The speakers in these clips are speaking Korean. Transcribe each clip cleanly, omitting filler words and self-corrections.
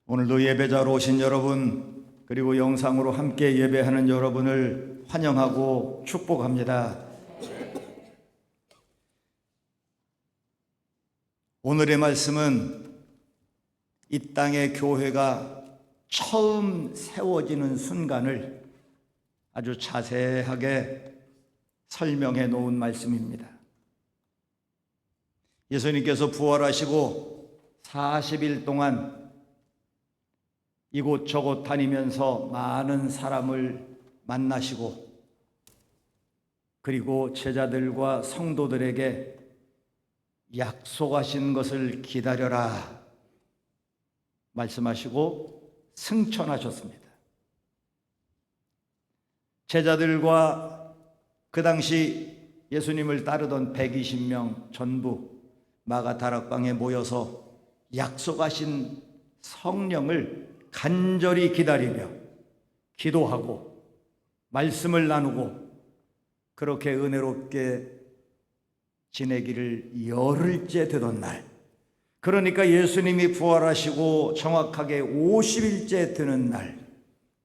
오늘도 예배자로 오신 여러분, 그리고 영상으로 함께 예배하는 여러분을 환영하고 축복합니다. 오늘의 말씀은 이 땅의 교회가 처음 세워지는 순간을 아주 자세하게 설명해 놓은 말씀입니다. 예수님께서 부활하시고 40일 동안 이곳저곳 다니면서 많은 사람을 만나시고, 그리고 제자들과 성도들에게 약속하신 것을 기다려라 말씀하시고 승천하셨습니다. 제자들과 그 당시 예수님을 따르던 120명 전부 마가다락방에 모여서 약속하신 성령을 간절히 기다리며 기도하고 말씀을 나누고 그렇게 은혜롭게 지내기를 열흘째 되던 날, 그러니까 예수님이 부활하시고 정확하게 50일째 되는 날,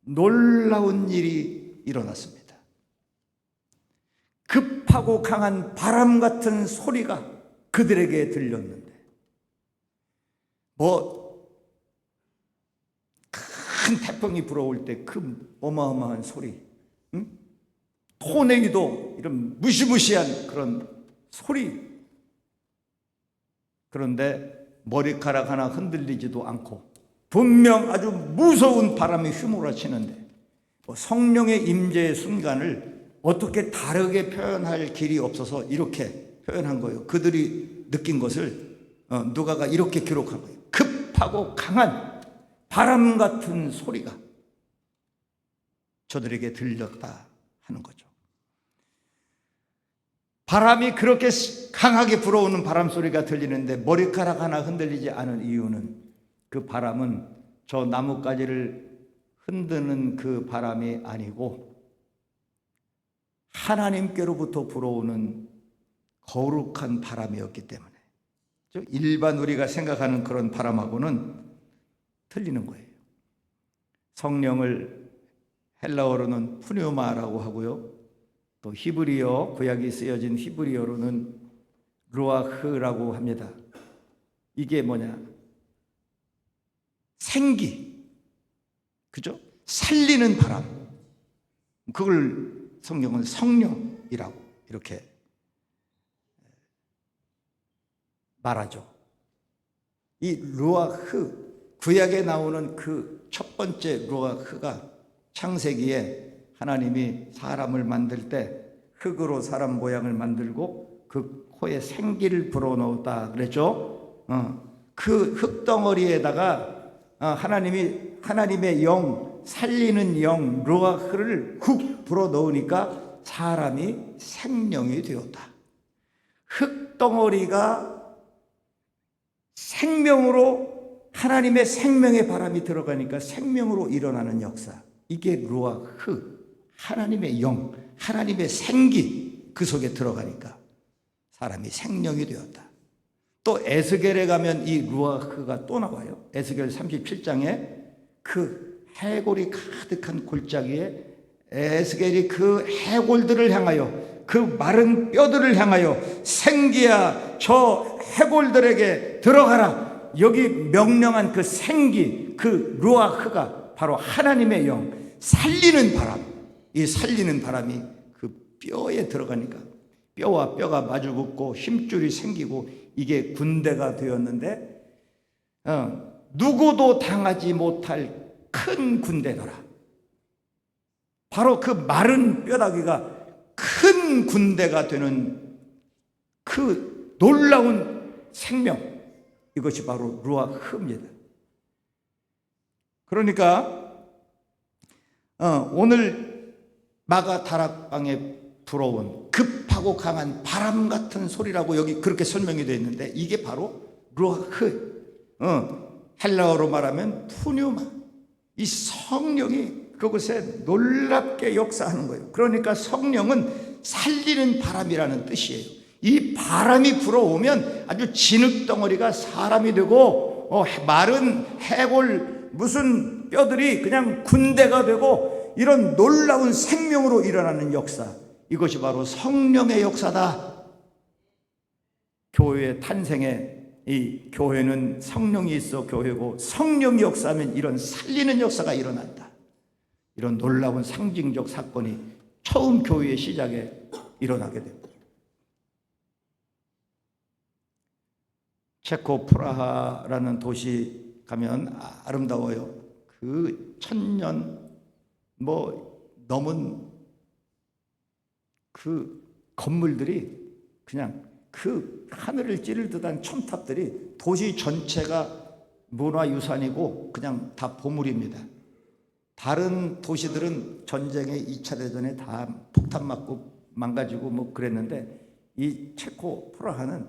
놀라운 일이 일어났습니다. 급하고 강한 바람 같은 소리가 그들에게 들렸는데, 큰 태풍이 불어올 때 그 어마어마한 소리, 토네이도 이런 무시무시한 그런 소리. 그런데 머리카락 하나 흔들리지도 않고 분명 아주 무서운 바람이 휘몰아치는데, 성령의 임재의 순간을 어떻게 다르게 표현할 길이 없어서 이렇게 표현한 거예요. 그들이 느낀 것을 누가가 이렇게 기록한 거예요. 급하고 강한 바람 같은 소리가 저들에게 들렸다 하는 거죠. 바람이 그렇게 강하게 불어오는 바람 소리가 들리는데 머리카락 하나 흔들리지 않은 이유는, 그 바람은 저 나뭇가지를 흔드는 그 바람이 아니고 하나님께로부터 불어오는 거룩한 바람이었기 때문에, 일반 우리가 생각하는 그런 바람하고는 틀리는 거예요. 성령을 헬라어로는 푸뉴마라고 하고요, 또 히브리어, 구약이 쓰여진 히브리어로는 루아흐라고 합니다. 이게 뭐냐? 생기, 그죠? 살리는 바람. 그걸 성경은 성령이라고 이렇게 말하죠. 이 루아흐, 구약에 나오는 그 첫 번째 루아흐가 창세기에 하나님이 사람을 만들 때 흙으로 사람 모양을 만들고 그 코에 생기를 불어넣었다 그랬죠. 그 흙덩어리에다가 하나님의 영, 살리는 영 루아흐를 훅 불어넣으니까 사람이 생명이 되었다. 흙덩어리가 생명으로, 하나님의 생명의 바람이 들어가니까 생명으로 일어나는 역사, 이게 루아흐, 하나님의 영, 하나님의 생기, 그 속에 들어가니까 사람이 생명이 되었다. 또 에스겔에 가면 이 루아흐가 또 나와요. 에스겔 37장에 그 해골이 가득한 골짜기에 에스겔이 그 해골들을 향하여, 그 마른 뼈들을 향하여 생기야 저 해골들에게 들어가라, 여기 명령한 그 생기, 그 루아흐가 바로 하나님의 영, 살리는 바람. 이 살리는 바람이 그 뼈에 들어가니까 뼈와 뼈가 마주붙고 힘줄이 생기고 이게 군대가 되었는데, 누구도 당하지 못할 큰 군대더라. 바로 그 마른 뼈다귀가 큰 군대가 되는 그 놀라운 생명, 이것이 바로 루아흐입니다. 그러니까 오늘 마가다락방에 불어온 급하고 강한 바람 같은 소리라고 여기 그렇게 설명이 되어 있는데, 이게 바로 루아흐, 헬라어로 말하면 푸뉴마, 이 성령이 그곳에 놀랍게 역사하는 거예요. 그러니까 성령은 살리는 바람이라는 뜻이에요. 이 바람이 불어오면 아주 진흙덩어리가 사람이 되고 마른 해골 무슨 뼈들이 그냥 군대가 되고 이런 놀라운 생명으로 일어나는 역사, 이것이 바로 성령의 역사다. 교회의 탄생에 이 교회는 성령이 있어 교회고, 성령이 역사하면 이런 살리는 역사가 일어난다. 이런 놀라운 상징적 사건이 처음 교회의 시작에 일어나게 됩니다. 체코 프라하라는 도시 가면 아름다워요. 그 1000년 넘은 그 건물들이 그냥 그 하늘을 찌를 듯한 첨탑들이 도시 전체가 문화유산이고 그냥 다 보물입니다. 다른 도시들은 전쟁에 2차 대전에 다 폭탄 맞고 망가지고 그랬는데, 이 체코 프라하는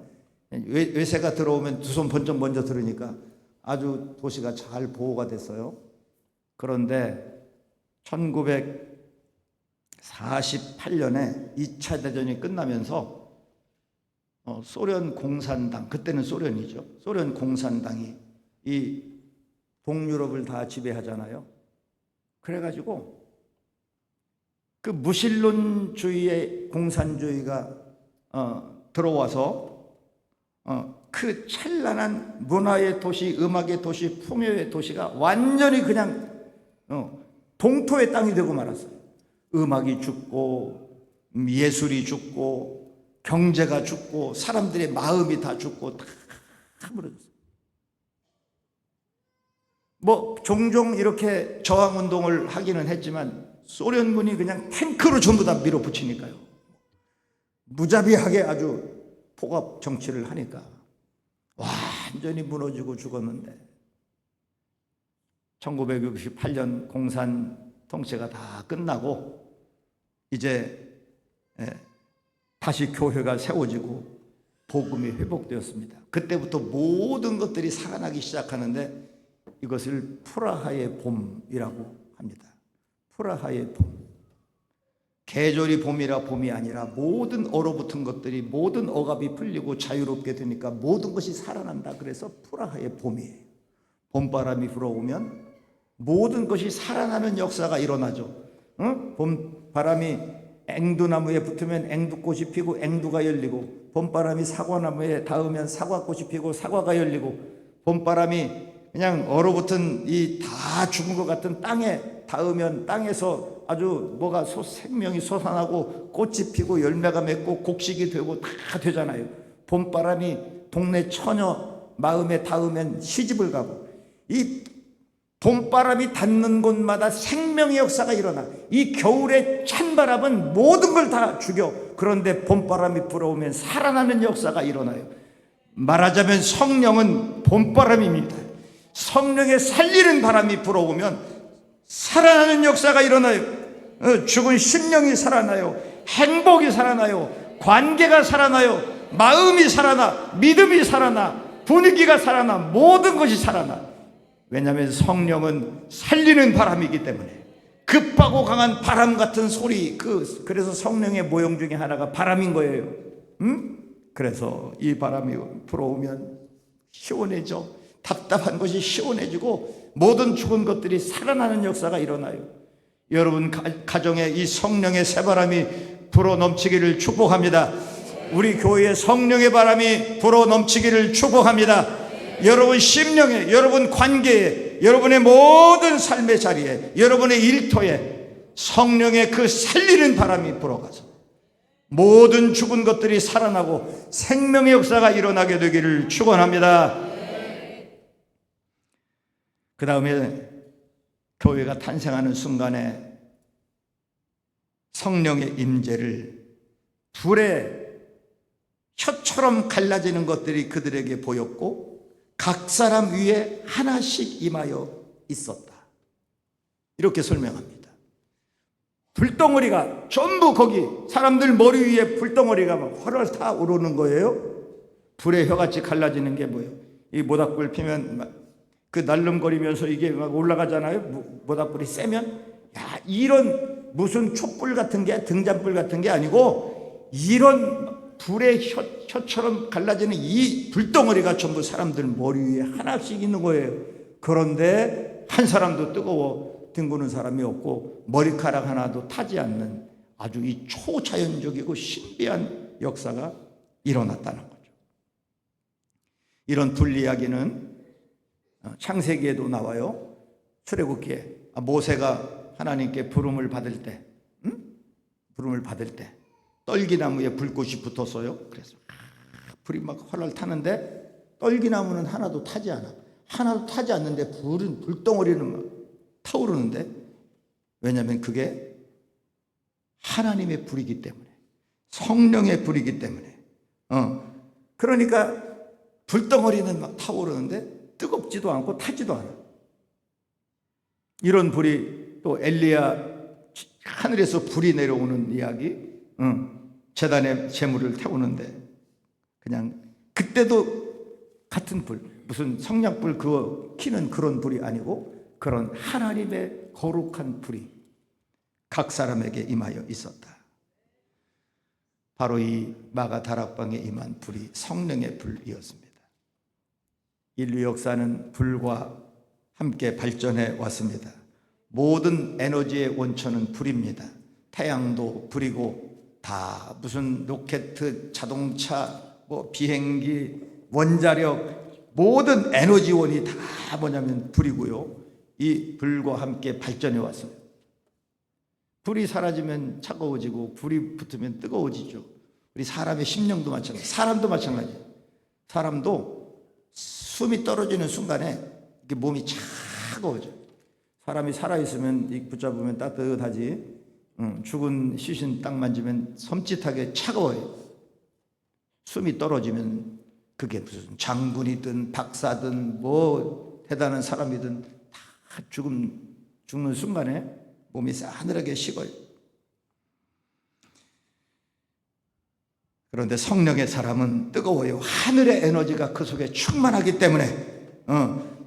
외세가 들어오면 두 손 번쩍 먼저 들으니까 아주 도시가 잘 보호가 됐어요. 그런데 1948년에 2차 대전이 끝나면서 소련 공산당, 그때는 소련이죠. 소련 공산당이 이 동유럽을 다 지배하잖아요. 그래가지고 그 무신론주의의 공산주의가 들어와서 그 찬란한 문화의 도시, 음악의 도시, 풍요의 도시가 완전히 그냥 동토의 땅이 되고 말았어요. 음악이 죽고, 예술이 죽고, 경제가 죽고, 사람들의 마음이 다 죽고, 다 무너졌어요. 종종 이렇게 저항운동을 하기는 했지만 소련군이 그냥 탱크로 전부 다 밀어붙이니까요. 무자비하게 아주 폭압 정치를 하니까 완전히 무너지고 죽었는데, 1968년 공산 통치가 다 끝나고 이제 다시 교회가 세워지고 복음이 회복되었습니다. 그때부터 모든 것들이 살아나기 시작하는데 이것을 프라하의 봄이라고 합니다. 프라하의 봄. 계절이 봄이라 봄이 아니라 모든 얼어붙은 것들이, 모든 억압이 풀리고 자유롭게 되니까 모든 것이 살아난다. 그래서 프라하의 봄이에요. 봄바람이 불어오면 모든 것이 살아나는 역사가 일어나죠. 봄바람이 앵두나무에 붙으면 앵두꽃이 피고 앵두가 열리고, 봄바람이 사과나무에 닿으면 사과꽃이 피고 사과가 열리고, 봄바람이 그냥 얼어붙은 이 다 죽은 것 같은 땅에 닿으면 땅에서 아주 생명이 솟아나고 꽃이 피고 열매가 맺고 곡식이 되고 다 되잖아요. 봄바람이 동네 처녀 마음에 닿으면 시집을 가고, 이 봄바람이 닿는 곳마다 생명의 역사가 일어나. 이 겨울의 찬바람은 모든 걸 다 죽여. 그런데 봄바람이 불어오면 살아나는 역사가 일어나요. 말하자면 성령은 봄바람입니다. 성령의 살리는 바람이 불어오면 살아나는 역사가 일어나요. 죽은 심령이 살아나요. 행복이 살아나요. 관계가 살아나요. 마음이 살아나, 믿음이 살아나, 분위기가 살아나, 모든 것이 살아나. 왜냐하면 성령은 살리는 바람이기 때문에. 급하고 강한 바람 같은 소리, 그래서 성령의 모형 중에 하나가 바람인 거예요. 그래서 이 바람이 불어오면 시원해져. 답답한 것이 시원해지고 모든 죽은 것들이 살아나는 역사가 일어나요. 여러분 가정에 이 성령의 새바람이 불어 넘치기를 축복합니다. 우리 교회에 성령의 바람이 불어 넘치기를 축복합니다. 여러분 심령에, 여러분 관계에, 여러분의 모든 삶의 자리에, 여러분의 일터에 성령의 그 살리는 바람이 불어가서 모든 죽은 것들이 살아나고 생명의 역사가 일어나게 되기를 축원합니다. 그 다음에 교회가 탄생하는 순간에 성령의 임재를 불에 혀처럼 갈라지는 것들이 그들에게 보였고 각 사람 위에 하나씩 임하여 있었다. 이렇게 설명합니다. 불덩어리가 전부 거기 사람들 머리 위에 불덩어리가 막 활활 타오르는 거예요. 불에 혀같이 갈라지는 게 뭐예요? 이 모닥불 피면 막 그 날름거리면서 이게 막 올라가잖아요. 모닥불이 세면, 이런 무슨 촛불 같은 게, 등잔불 같은 게 아니고 이런 불의 혀처럼 갈라지는 이 불덩어리가 전부 사람들 머리 위에 하나씩 있는 거예요. 그런데 한 사람도 뜨거워 뒹구는 사람이 없고 머리카락 하나도 타지 않는 아주 이 초자연적이고 신비한 역사가 일어났다는 거죠. 이런 불 이야기는 창세기에도 나와요. 출애굽기에 모세가 하나님께 부름을 받을 때, 부름을 받을 때 떨기나무에 불꽃이 붙었어요. 그래서 불이 막 활활 타는데 떨기나무는 하나도 타지 않아. 하나도 타지 않는데 불덩어리는 막 타오르는데, 왜냐하면 그게 하나님의 불이기 때문에, 성령의 불이기 때문에. 그러니까 불덩어리는 막 타오르는데 뜨겁지도 않고 타지도 않아. 이런 불이 또 엘리야 하늘에서 불이 내려오는 이야기, 제단에 제물을 태우는데 그냥 그때도 같은 불, 무슨 성냥불 그거 키는 그런 불이 아니고 그런 하나님의 거룩한 불이 각 사람에게 임하여 있었다. 바로 이 마가 다락방에 임한 불이 성령의 불이었습니다. 인류 역사는 불과 함께 발전해 왔습니다. 모든 에너지의 원천은 불입니다. 태양도 불이고, 다 무슨 로켓, 자동차, 비행기, 원자력, 모든 에너지원이 다 뭐냐면 불이고요. 이 불과 함께 발전해 왔어요. 불이 사라지면 차가워지고 불이 붙으면 뜨거워지죠. 우리 사람의 심령도 마찬가지, 사람도 마찬가지예요. 사람도 숨이 떨어지는 순간에 몸이 차가워져요. 사람이 살아있으면 붙잡으면 따뜻하지, 죽은 시신 딱 만지면 섬찟하게 차가워요. 숨이 떨어지면 그게 무슨 장군이든 박사든 대단한 사람이든 다 죽는 순간에 몸이 싸늘하게 식어요. 그런데 성령의 사람은 뜨거워요. 하늘의 에너지가 그 속에 충만하기 때문에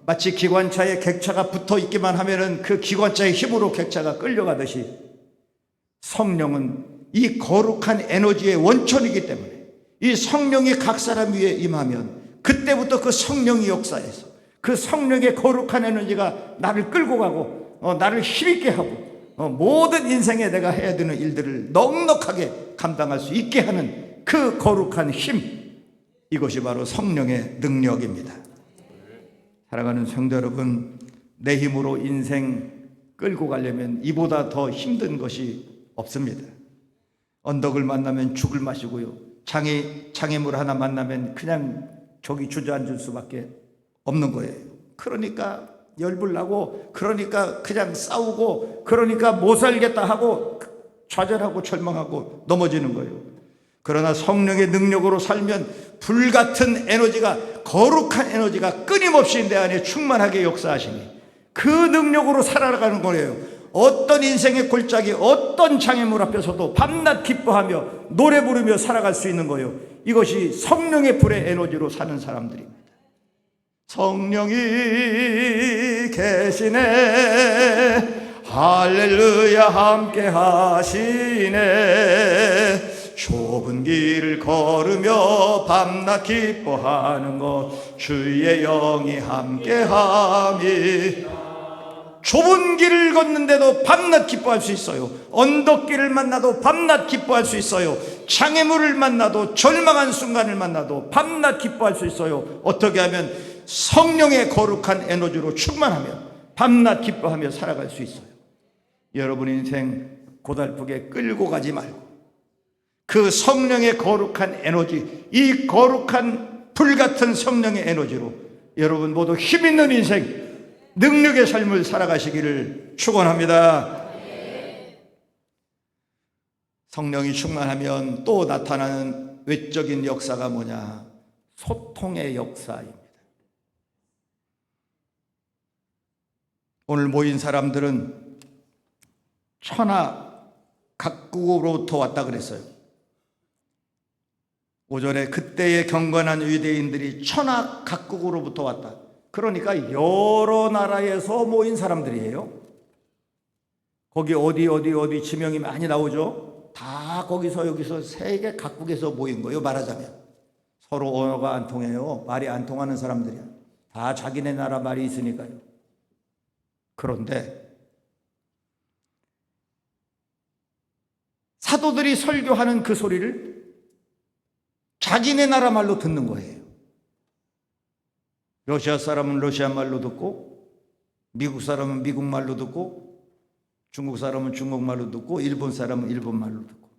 마치 기관차에 객차가 붙어 있기만 하면은 그 기관차의 힘으로 객차가 끌려가듯이 성령은 이 거룩한 에너지의 원천이기 때문에 이 성령이 각 사람 위에 임하면 그때부터 그 성령이 역사해서 그 성령의 거룩한 에너지가 나를 끌고 가고 나를 힘있게 하고 모든 인생에 내가 해야 되는 일들을 넉넉하게 감당할 수 있게 하는 그 거룩한 힘, 이것이 바로 성령의 능력입니다. 사랑하는 성도 여러분, 내 힘으로 인생 끌고 가려면 이보다 더 힘든 것이 없습니다. 언덕을 만나면 죽을 마시고요, 장애물 하나 만나면 그냥 저기 주저앉을 수밖에 없는 거예요. 그러니까 열불나고, 그러니까 그냥 싸우고, 그러니까 못 살겠다 하고 좌절하고 절망하고 넘어지는 거예요. 그러나 성령의 능력으로 살면 불같은 에너지가, 거룩한 에너지가 끊임없이 내 안에 충만하게 역사하시니 그 능력으로 살아가는 거예요. 어떤 인생의 골짜기, 어떤 장애물 앞에서도 밤낮 기뻐하며 노래 부르며 살아갈 수 있는 거예요. 이것이 성령의 불의 에너지로 사는 사람들입니다. 성령이 계시네, 할렐루야 함께 하시네. 좁은 길을 걸으며 밤낮 기뻐하는 것 주의 영이 함께함이. 좁은 길을 걷는데도 밤낮 기뻐할 수 있어요. 언덕길을 만나도 밤낮 기뻐할 수 있어요. 장애물을 만나도, 절망한 순간을 만나도 밤낮 기뻐할 수 있어요. 어떻게 하면? 성령의 거룩한 에너지로 충만하면 밤낮 기뻐하며 살아갈 수 있어요. 여러분 인생 고달프게 끌고 가지 말고 그 성령의 거룩한 에너지, 이 거룩한 불같은 성령의 에너지로 여러분 모두 힘있는 인생, 능력의 삶을 살아가시기를 축원합니다. 성령이 충만하면 또 나타나는 외적인 역사가 뭐냐? 소통의 역사입니다. 오늘 모인 사람들은 천하 각국으로부터 왔다 그랬어요. 오전에 그때의 경건한 유대인들이 천하 각국으로부터 왔다. 그러니까 여러 나라에서 모인 사람들이에요. 거기 어디 지명이 많이 나오죠. 다 거기서 여기서 세계 각국에서 모인 거예요. 말하자면 서로 언어가 안 통해요. 말이 안 통하는 사람들이야. 다 자기네 나라 말이 있으니까요. 그런데 사도들이 설교하는 그 소리를 자기네 나라 말로 듣는 거예요. 러시아 사람은 러시아 말로 듣고, 미국 사람은 미국 말로 듣고, 중국 사람은 중국 말로 듣고, 일본 사람은 일본 말로 듣고.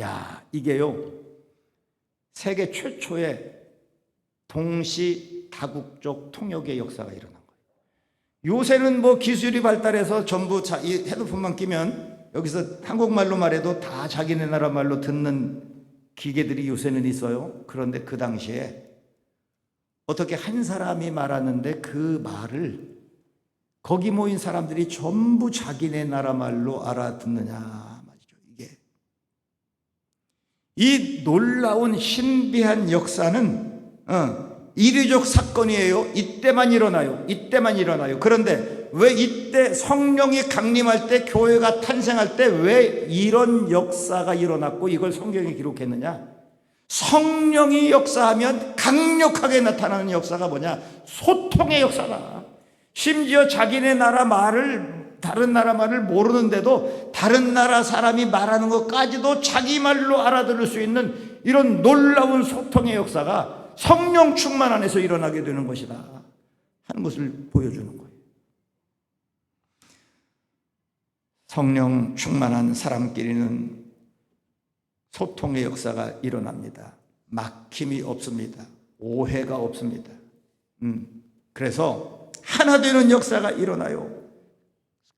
야, 이게요, 세계 최초의 동시 다국적 통역의 역사가 일어난 거예요. 요새는 뭐 기술이 발달해서 전부 이 헤드폰만 끼면 여기서 한국말로 말해도 다 자기네 나라 말로 듣는 기계들이 요새는 있어요. 그런데 그 당시에 어떻게 한 사람이 말하는데 그 말을 거기 모인 사람들이 전부 자기네 나라 말로 알아듣느냐 말이죠. 이 놀라운 신비한 역사는 이례적 사건이에요. 이때만 일어나요. 이때만 일어나요. 그런데 왜 이때 성령이 강림할 때, 교회가 탄생할 때 왜 이런 역사가 일어났고 이걸 성경에 기록했느냐? 성령이 역사하면 강력하게 나타나는 역사가 뭐냐? 소통의 역사다. 심지어 자기네 나라 말을, 다른 나라 말을 모르는데도 다른 나라 사람이 말하는 것까지도 자기 말로 알아들을 수 있는 이런 놀라운 소통의 역사가 성령 충만 안에서 일어나게 되는 것이다 하는 것을 보여주는 거예요. 성령 충만한 사람끼리는 소통의 역사가 일어납니다. 막힘이 없습니다. 오해가 없습니다. 그래서 하나 되는 역사가 일어나요.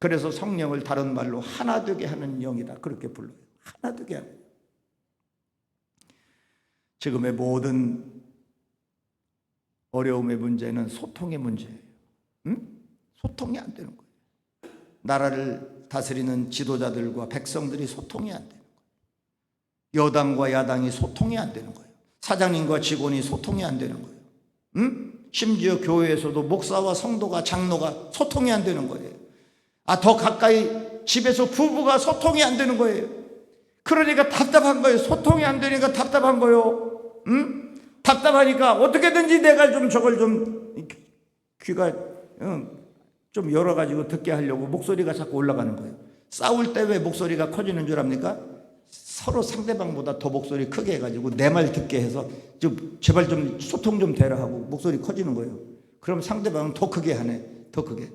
그래서 성령을 다른 말로 하나 되게 하는 영이다, 그렇게 불러요. 하나 되게 하는. 지금의 모든 어려움의 문제는 소통의 문제예요. 소통이 안 되는 거예요. 나라를 다스리는 지도자들과 백성들이 소통이 안 되는 거예요. 여당과 야당이 소통이 안 되는 거예요. 사장님과 직원이 소통이 안 되는 거예요. 심지어 교회에서도 목사와 성도가, 장로가 소통이 안 되는 거예요. 더 가까이 집에서 부부가 소통이 안 되는 거예요. 그러니까 답답한 거예요. 소통이 안 되니까 답답한 거예요. 답답하니까 어떻게든지 내가 좀 저걸 좀 귀가 좀 열어가지고 듣게 하려고 목소리가 자꾸 올라가는 거예요. 싸울 때 왜 목소리가 커지는 줄 압니까? 서로 상대방보다 더 목소리 크게 해가지고 내 말 듣게 해서 좀 제발 좀 소통 좀 되라 하고 목소리 커지는 거예요. 그럼 상대방은 더 크게 하네. 더 크게.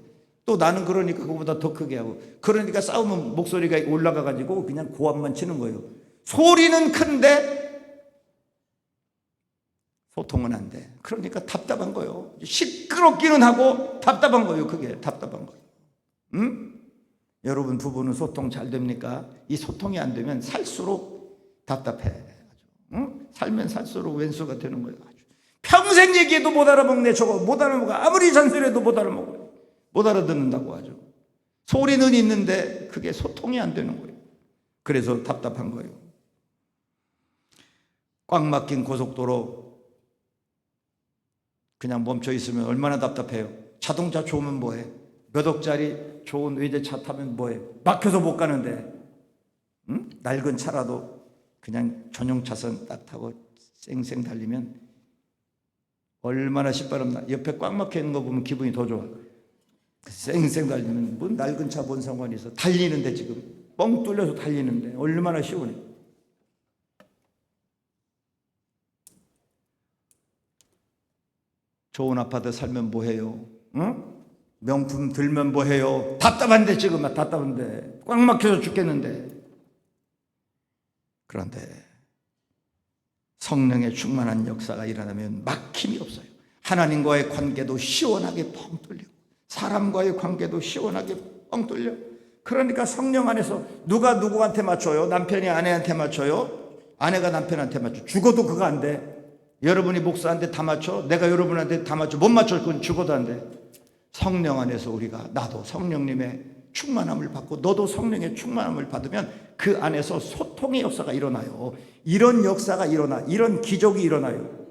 또 나는 그러니까 그거보다 더 크게 하고. 그러니까 싸우면 목소리가 올라가가지고 그냥 고함만 치는 거예요. 소리는 큰데 소통은 안 돼. 그러니까 답답한 거예요. 시끄럽기는 하고 답답한 거예요. 그게 답답한 거예요. 여러분 부부는 소통 잘 됩니까? 이 소통이 안 되면 살수록 답답해. 살면 살수록 왼수가 되는 거예요. 평생 얘기해도 못 알아먹네. 저거 못 알아먹어. 아무리 잔소리해도 못 알아먹어요. 못 알아듣는다고 하죠. 소리는 있는데 그게 소통이 안 되는 거예요. 그래서 답답한 거예요. 꽉 막힌 고속도로 그냥 멈춰 있으면 얼마나 답답해요. 자동차 좋으면 뭐해? 몇 억짜리 좋은 외제차 타면 뭐해? 막혀서 못 가는데 낡은 차라도 그냥 전용 차선 딱 타고 쌩쌩 달리면 얼마나 시바람나. 옆에 꽉 막혀 있는 거 보면 기분이 더 좋아. 쌩쌩 달리면 뭐 낡은 차 뭔 상관이 있어. 달리는데 지금 뻥 뚫려서 달리는데 얼마나 시원해. 좋은 아파트 살면 뭐해요? 명품 들면 뭐해요? 답답한데 지금 답답한데 꽉 막혀서 죽겠는데. 그런데 성령의 충만한 역사가 일어나면 막힘이 없어요. 하나님과의 관계도 시원하게 뻥 뚫리고 사람과의 관계도 시원하게 뻥 뚫려. 그러니까 성령 안에서 누가 누구한테 맞춰요? 남편이 아내한테 맞춰요? 아내가 남편한테 맞춰. 죽어도 그거 안 돼. 여러분이 목사한테 다 맞춰? 내가 여러분한테 다 맞춰? 못 맞춰. 그건 죽어도 안 돼. 성령 안에서 우리가, 나도 성령님의 충만함을 받고 너도 성령의 충만함을 받으면 그 안에서 소통의 역사가 일어나요. 이런 역사가 일어나. 이런 기적이 일어나요.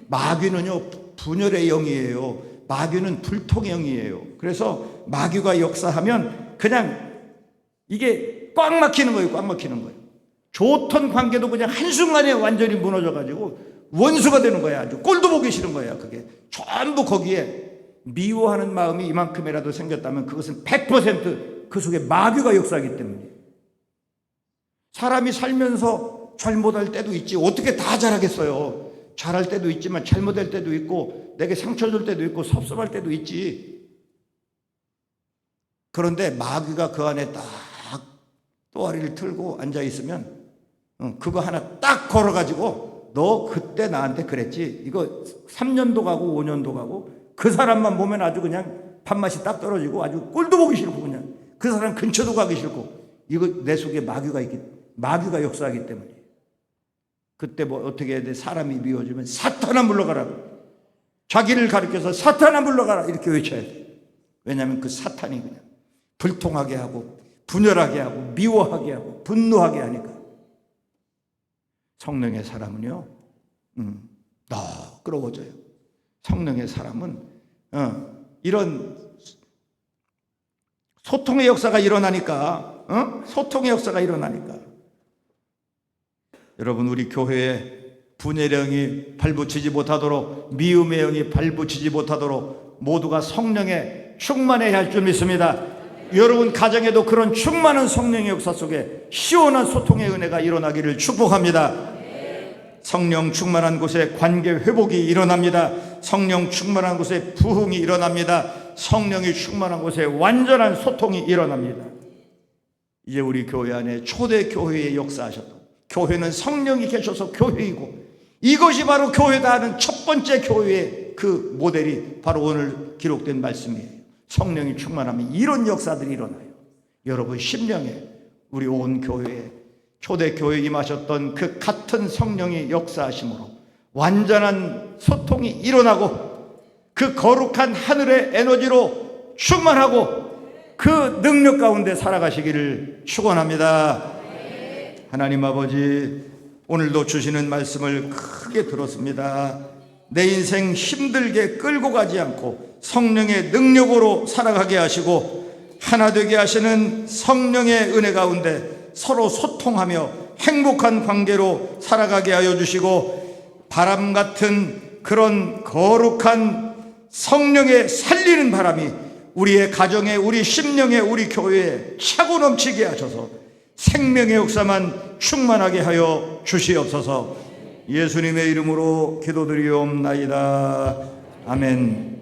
마귀는요 분열의 영이에요. 마귀는 불통의 영이에요. 그래서 마귀가 역사하면 그냥 이게 꽉 막히는 거예요. 꽉 막히는 거예요. 좋던 관계도 그냥 한순간에 완전히 무너져가지고 원수가 되는 거야. 아주 꼴도 보기 싫은 거야. 그게 전부 거기에 미워하는 마음이 이만큼이라도 생겼다면 그것은 100% 그 속에 마귀가 역사하기 때문이에요. 사람이 살면서 잘못할 때도 있지 어떻게 다 잘하겠어요. 잘할 때도 있지만 잘못할 때도 있고 내게 상처 줄 때도 있고 섭섭할 때도 있지. 그런데 마귀가 그 안에 딱 또아리를 틀고 앉아있으면 그거 하나 딱 걸어가지고 너 그때 나한테 그랬지. 이거 3년도 가고 5년도 가고 그 사람만 보면 아주 그냥 밥맛이 딱 떨어지고 아주 꼴도 보기 싫고 그냥 그 사람 근처도 가기 싫고 이거 내 속에 마귀가 역사하기 때문에 그때 뭐 어떻게 해야 돼? 사람이 미워지면 사탄아 물러가라. 자기를 가리켜서 사탄아 물러가라 이렇게 외쳐야 돼. 왜냐하면 그 사탄이 그냥 불통하게 하고 분열하게 하고 미워하게 하고 분노하게 하니까. 성령의 사람은요 너그러워져요. 성령의 사람은 이런 소통의 역사가 일어나니까 소통의 역사가 일어나니까 여러분 우리 교회에 분열의 영이 발붙이지 못하도록 미움의 영이 발붙이지 못하도록 모두가 성령에 충만해야 할 줄 믿습니다. 여러분 가정에도 그런 충만한 성령의 역사 속에 시원한 소통의 은혜가 일어나기를 축복합니다. 성령 충만한 곳에 관계 회복이 일어납니다. 성령 충만한 곳에 부흥이 일어납니다. 성령이 충만한 곳에 완전한 소통이 일어납니다. 이제 우리 교회 안에 초대 교회에 역사하셨던 교회는 성령이 계셔서 교회이고 이것이 바로 교회다 하는 첫 번째 교회의 그 모델이 바로 오늘 기록된 말씀이에요. 성령이 충만하면 이런 역사들이 일어나요. 여러분 심령에 우리 온 교회에 초대교회에 임하셨던 그 같은 성령이 역사하심으로 완전한 소통이 일어나고 그 거룩한 하늘의 에너지로 충만하고 그 능력 가운데 살아가시기를 축원합니다. 하나님 아버지 오늘도 주시는 말씀을 크게 들었습니다. 내 인생 힘들게 끌고 가지 않고 성령의 능력으로 살아가게 하시고 하나 되게 하시는 성령의 은혜 가운데 서로 소통하며 행복한 관계로 살아가게 하여 주시고 바람 같은 그런 거룩한 성령의 살리는 바람이 우리의 가정에 우리 심령에 우리 교회에 차고 넘치게 하셔서 생명의 역사만 충만하게 하여 주시옵소서. 예수님의 이름으로 기도드리옵나이다. 아멘.